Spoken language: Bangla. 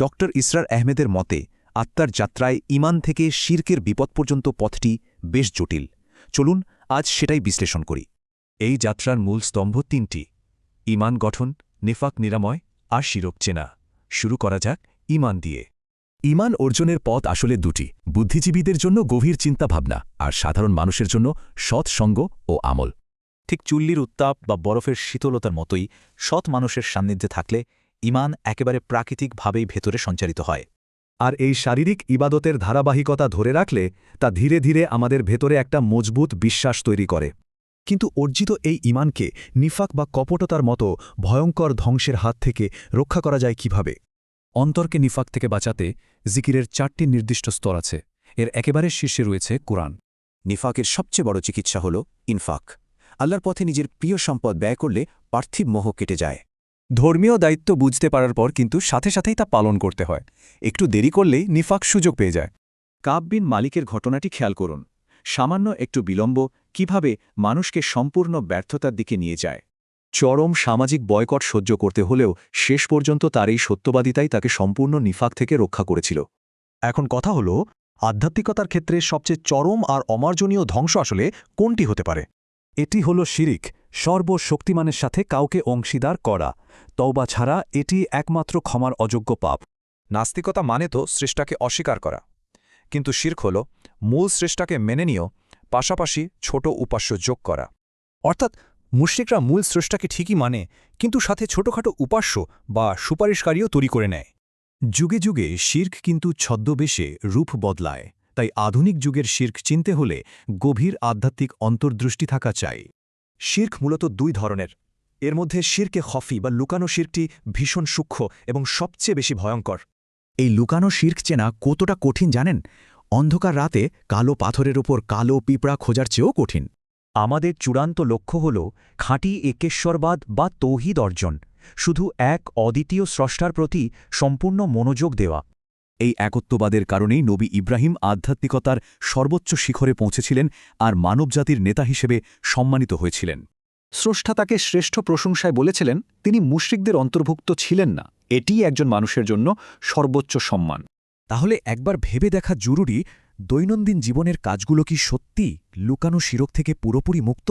ডক্টর ইসরার আহমেদের মতে আত্মার যাত্রায় ঈমান থেকে শিরকের বিপদ পর্যন্ত পথটি বেশ জটিল। চলুন আজ সেটাই বিশ্লেষণ করি। এই যাত্রার মূল স্তম্ভ তিনটি: ঈমান গঠন, নিফাক নিরাময় আর শিরক চেনা। শুরু করা যাক ঈমান দিয়ে। ঈমান অর্জনের পথ আসলে দুটি: বুদ্ধিজীবীদের জন্য গভীর চিন্তাভাবনা, আর সাধারণ মানুষের জন্য সৎসঙ্গ ও আমল। ঠিক চুল্লির উত্তাপ বা বরফের শীতলতার মতোই সৎ মানুষের সান্নিধ্যে থাকলে ঈমান একেবারে প্রাকৃতিকভাবেই ভেতরে সঞ্চারিত হয়। আর এই শারীরিক ইবাদতের ধারাবাহিকতা ধরে রাখলে তা ধীরে ধীরে আমাদের ভেতরে একটা মজবুত বিশ্বাস তৈরি করে। কিন্তু অর্জিত এই ঈমানকে নিফাক বা কপটতার মতো ভয়ঙ্কর ধ্বংসের হাত থেকে রক্ষা করা যায় কিভাবে? অন্তরকে নিফাক থেকে বাঁচাতে জিকিরের 4টি নির্দিষ্ট স্তর আছে। এর একেবারে শীর্ষে রয়েছে কোরআন। নিফাকের সবচেয়ে বড় চিকিৎসা হল ইনফাক। আল্লাহর পথে নিজের প্রিয় সম্পদ ব্যয় করলে পার্থিব মোহ কেটে যায়। ধর্মীয় দায়িত্ব বুঝতে পারার পর কিন্তু সাথে সাথেই তা পালন করতে হয়। একটু দেরি করলেই নিফাক সুযোগ পেয়ে যায়। কাব বিন মালিকের ঘটনাটি খেয়াল করুন। সামান্য একটু বিলম্ব কিভাবে মানুষকে সম্পূর্ণ ব্যর্থতার দিকে নিয়ে যায়। চরম সামাজিক বয়কট সহ্য করতে হলেও শেষ পর্যন্ত তার এই সত্যবাদিতাই তাকে সম্পূর্ণ নিফাক থেকে রক্ষা করেছিল। এখন কথা হল, আধ্যাত্মিকতার ক্ষেত্রে সবচেয়ে চরম আর অমার্জনীয় ধ্বংস আসলে কোনটি হতে পারে? এটি হল শিরিক, সর্বশক্তিমানের সাথে কাউকে অংশীদার করা। তওবা ছাড়া এটি একমাত্র ক্ষমার অযোগ্য পাপ। নাস্তিকতা মানে তো স্রষ্টাকে অস্বীকার করা, কিন্তু শিরক হল মূল স্রষ্টাকে মেনে নিয়েও পাশাপাশি ছোট উপাস্য যোগ করা। অর্থাৎ মুশরিকরা মূল স্রষ্টাকে ঠিকই মানে, কিন্তু সাথে ছোটখাটো উপাস্য বা সুপারিশকারীও তৈরি করে নেয়। যুগে যুগে শির্ক কিন্তু ছদ্মবেশে রূপ বদলায়, তাই আধুনিক যুগের শির্ক চিনতে হলে গভীর আধ্যাত্মিক অন্তর্দৃষ্টি থাকা চাই। শির্ক মূলত দুই ধরনের। এর মধ্যে শিরকে খফি বা লুকানো শির্কটি ভীষণ সূক্ষ্ম এবং সবচেয়ে বেশি ভয়ঙ্কর। এই লুকানো শির্ক চেনা কতটা কঠিন জানেন? অন্ধকার রাতে কালো পাথরের ওপর কালো পিঁপড়া খোঁজার চেয়েও কঠিন। আমাদের চূড়ান্ত লক্ষ্য হল খাঁটি একেশ্বরবাদ বা তৌহিদ অর্জন, শুধু এক অদ্বিতীয় স্রষ্টার প্রতি সম্পূর্ণ মনোযোগ দেওয়া। এই একত্ববাদের কারণেই নবী ইব্রাহিম আধ্যাত্মিকতার সর্বোচ্চ শিখরে পৌঁছেছিলেন আর মানবজাতির নেতা হিসেবে সম্মানিত হয়েছিলেন। স্রষ্টা তাকে শ্রেষ্ঠ প্রশংসায় বলেছিলেন তিনি মুশরিকদের অন্তর্ভুক্ত ছিলেন না। এটিই একজন মানুষের জন্য সর্বোচ্চ সম্মান। তাহলে একবার ভেবে দেখা জরুরি, দৈনন্দিন জীবনের কাজগুলো কি সত্যি লুকানো শিরক থেকে পুরোপুরি মুক্ত?